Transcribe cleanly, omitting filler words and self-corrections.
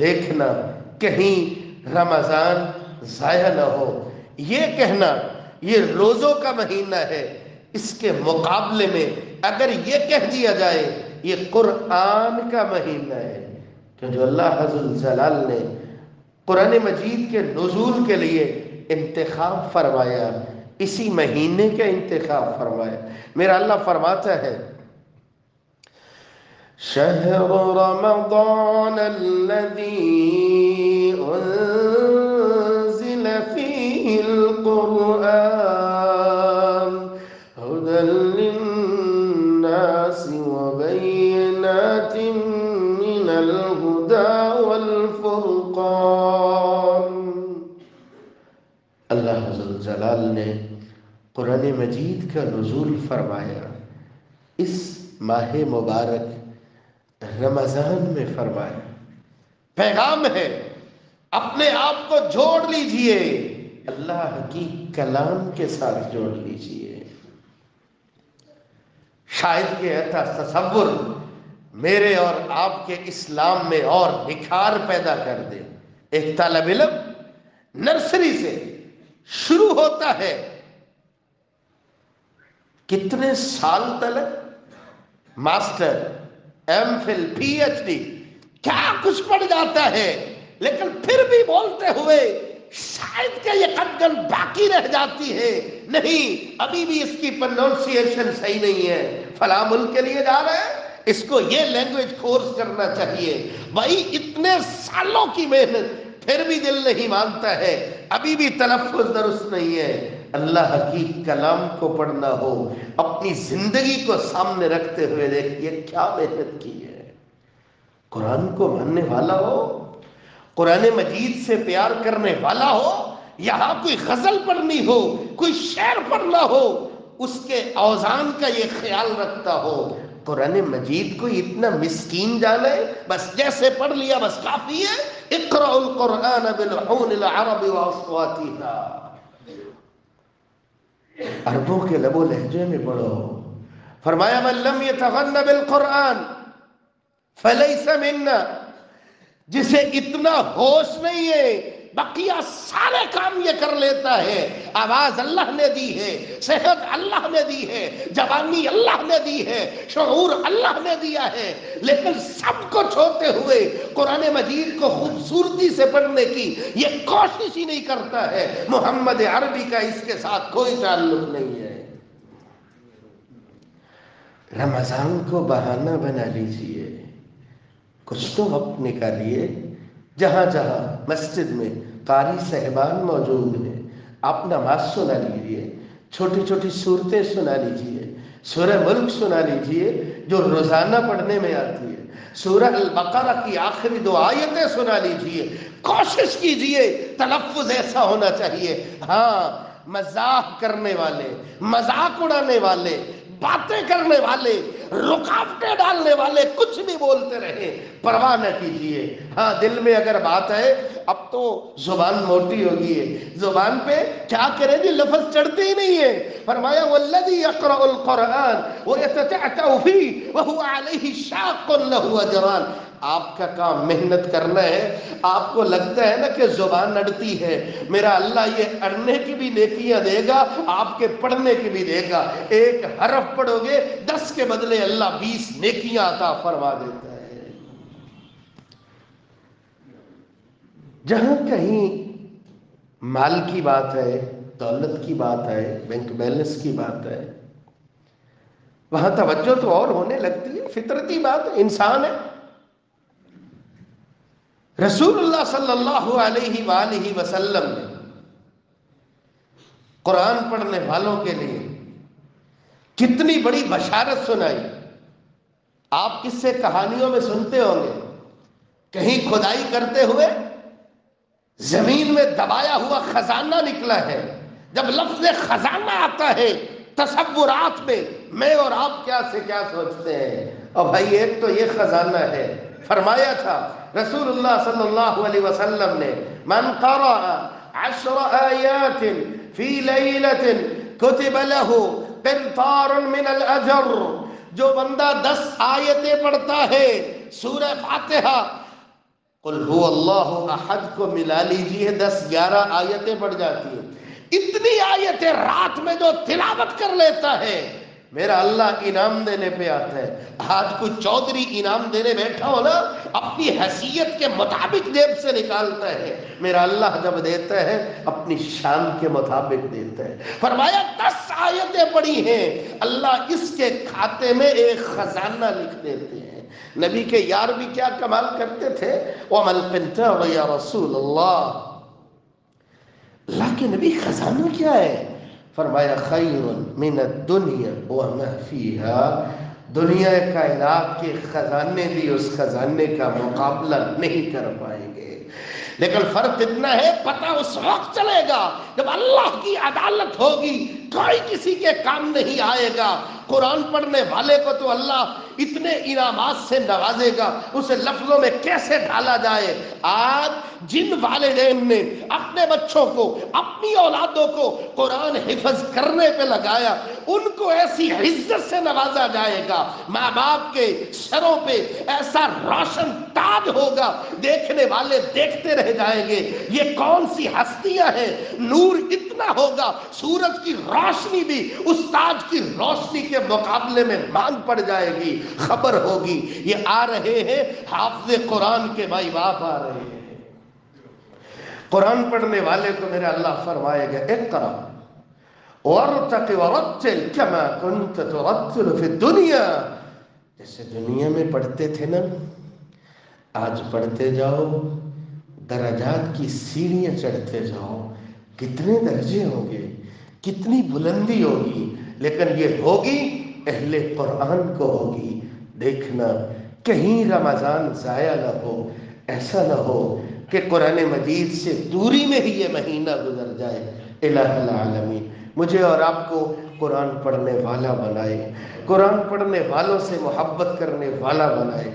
دیکھنا کہیں رمضان ضائع نہ ہو، یہ کہنا یہ روزوں کا مہینہ ہے، اس کے مقابلے میں اگر یہ کہہ دیا جائے یہ قرآن کا مہینہ ہے، کہ جو اللہ عز الجلال نے قرآن مجید کے نزول کے لیے انتخاب فرمایا، اسی مہینے کا انتخاب فرمایا۔ میرا اللہ فرماتا ہے شہر رمضان الذی انزل فیہ القرآن ہدی للناس وبینات من الہدی والفرقان۔ اللہ عز جلال نے قرآن مجید کا نزول فرمایا اس ماہ مبارک رمضان میں فرمایا۔ پیغام ہے اپنے آپ کو جوڑ لیجئے، اللہ کی کلام کے ساتھ جوڑ لیجئے۔ شاید کہ ایسا تصور میرے اور آپ کے اسلام میں اور نکھار پیدا کر دے۔ ایک طالب علم نرسری سے شروع ہوتا ہے، کتنے سال تلک master, M Phil, P H D کیا کچھ پڑھ جاتا ہے، لیکن پھر بھی بولتے ہوئے شاید کہ یہ قدگن باقی رہ جاتی ہے، نہیں ابھی بھی اس کی پروننسیشن صحیح نہیں ہے، فلاں ملک کے لیے جا رہے ہیں اس کو یہ لینگویج کورس کرنا چاہیے۔ بھائی اتنے سالوں کی محنت پھر بھی دل نہیں مانتا ہے، ابھی بھی تلفظ درست نہیں ہے۔ اللہ کی کلام کو پڑھنا ہو، اپنی زندگی کو سامنے رکھتے ہوئے دیکھیے کیا محنت کی ہے۔ قرآن کو ماننے والا ہو، قرآن مجید سے پیار کرنے والا ہو، یہاں کوئی غزل پڑھنی ہو، کوئی شعر پڑھنا ہو، اس کے اوزان کا یہ خیال رکھتا ہو، قرآن مجید کو اتنا مسکین جانے بس جیسے پڑھ لیا بس کافی ہے۔ اقرأ القرآن بلحون العرب واصواتها، عربوں کے لب و لہجے میں پڑھو۔ فرمایا من لم یتغن بالقرآن فلیس منا، جسے اتنا ہوش نہیں ہے بقیہ سارے کام یہ کر لیتا ہے، آواز اللہ نے دی ہے، صحت اللہ نے دی ہے، جوانی اللہ نے دی ہے، شعور اللہ نے دیا ہے، لیکن سب کچھ ہوتے ہوئے قرآن مجید کو خوبصورتی سے پڑھنے کی یہ کوشش ہی نہیں کرتا ہے، محمد عربی کا اس کے ساتھ کوئی تعلق نہیں ہے۔ رمضان کو بہانہ بنا لیجئے، کچھ تو وقت نکالیے، جہاں جہاں مسجد میں قاری صاحبان موجود ہیں آپ نماز سنا لیجئے، چھوٹی چھوٹی صورتیں سنا لیجئے، سورہ ملک سنا لیجئے جو روزانہ پڑھنے میں آتی ہے، سورہ البقرہ کی آخری 2 آیتیں سنا لیجئے، کوشش کیجئے تلفظ ایسا ہونا چاہیے۔ ہاں مزاح کرنے والے، مذاق اڑانے والے، باتیں کرنے والے، رکاوٹیں ڈالنے والے کچھ بھی بولتے رہے، پرواہ نہ کیجئے۔ ہاں دل میں اگر بات ہے، اب تو زبان موٹی ہوگی ہے، زبان پہ کیا کرے جی لفظ چڑھتے ہی نہیں ہے۔ فرمایا والذی یقرأ القرآن ویتتعتع فیہ وہو علیہ شاق لہ اجران، آپ کا کام محنت کرنا ہے۔ آپ کو لگتا ہے نا کہ زبان اڑتی ہے، میرا اللہ یہ اڑنے کی بھی نیکیاں دے گا، آپ کے پڑھنے کی بھی دے گا۔ ایک حرف پڑھو گے 10 کے بدلے اللہ 20 نیکیاں عطا فرما دیتا ہے۔ جہاں کہیں مال کی بات ہے، دولت کی بات ہے، بینک بیلنس کی بات ہے، وہاں توجہ تو اور ہونے لگتی ہے، فطرتی بات ہے، انسان ہے۔ رسول اللہ صلی اللہ علیہ وآلہ وسلم نے قرآن پڑھنے والوں کے لیے کتنی بڑی بشارت سنائی۔ آپ کس سے کہانیوں میں سنتے ہوں گے، کہیں کھدائی کرتے ہوئے زمین میں دبایا ہوا خزانہ نکلا ہے۔ جب لفظ خزانہ آتا ہے تصورات میں اور آپ کیا سے کیا سوچتے ہیں؟ اور بھائی ایک تو یہ خزانہ ہے، فرمایا تھا رسول اللہ صلی اللہ علیہ وسلم نے من قرأ 10 آیات فی لیلۃ کتب لہ قنطار من الاجر، جو بندہ 10 آیتیں پڑھتا ہے سورہ فاتحہ قل هو اللہ احد کو ملا لیجئے، 10-11 آیتیں پڑھ جاتی ہیں۔ اتنی آیتیں رات میں جو تلاوت کر لیتا ہے میرا اللہ انعام دینے پہ آتا ہے۔ آج کوئی چودھری انعام دینے بیٹھا ہو نا، اپنی حیثیت کے مطابق جیب سے نکالتا ہے، میرا اللہ جب دیتا ہے اپنی شان کے مطابق دیتا ہے۔ فرمایا 10 آیتیں پڑھی ہیں، اللہ اس کے کھاتے میں ایک خزانہ لکھ دیتے ہیں۔ نبی کے یار بھی کیا کمال کرتے تھے، وَمَا الْقِنْطَارُ يَا رسول اللہ، اللہ کے نبی خزانہ کیا ہے؟ فرمایا خیر من الدنیا وما فیہا، دنیا کائنات کے خزانے بھی اس خزانے کا مقابلہ نہیں کر پائیں گے۔ لیکن فرق اتنا ہے، پتہ اس وقت چلے گا جب اللہ کی عدالت ہوگی، کوئی کسی کے کام نہیں آئے گا۔ قرآن پڑھنے والے کو تو اللہ اتنے انعامات سے نوازے گا، اسے لفظوں میں کیسے ڈالا جائے۔ آج جن والدین نے اپنے بچوں کو، اپنی اولادوں کو قرآن حفظ کرنے پہ لگایا، ان کو ایسی عزت سے نوازا جائے گا، ماں باپ کے سروں پہ ایسا روشن تاج ہوگا، دیکھنے والے دیکھتے رہ جائیں گے یہ کون سی ہستیاں ہیں۔ نور اتنا ہوگا، سورج کی روشنی بھی اس تاج کی روشنی کے مقابلے میں مانگ پڑ جائے گی۔ خبر ہوگی یہ آ رہے ہیں حافظ قرآن کے مائی باپ آ رہے ہیں۔ قرآن پڑھنے والے کو میرا اللہ فرمائے گا اقرا وارتق ورتل کما کنت ترتل فی الدنیا، جیسے دنیا میں پڑھتے تھے نا، آج پڑھتے جاؤ، درجات کی سیڑھیاں چڑھتے جاؤ، کتنے درجے ہوں گے، کتنی بلندی ہوگی، لیکن یہ ہوگی اہل قرآن کو ہوگی۔ دیکھنا کہیں رمضان ضائع نہ ہو، ایسا نہ ہو کہ قرآن مجید سے دوری میں ہی یہ مہینہ گزر جائے۔ الہ العالمین مجھے اور آپ کو قرآن پڑھنے والا بنائے، قرآن پڑھنے والوں سے محبت کرنے والا بنائے۔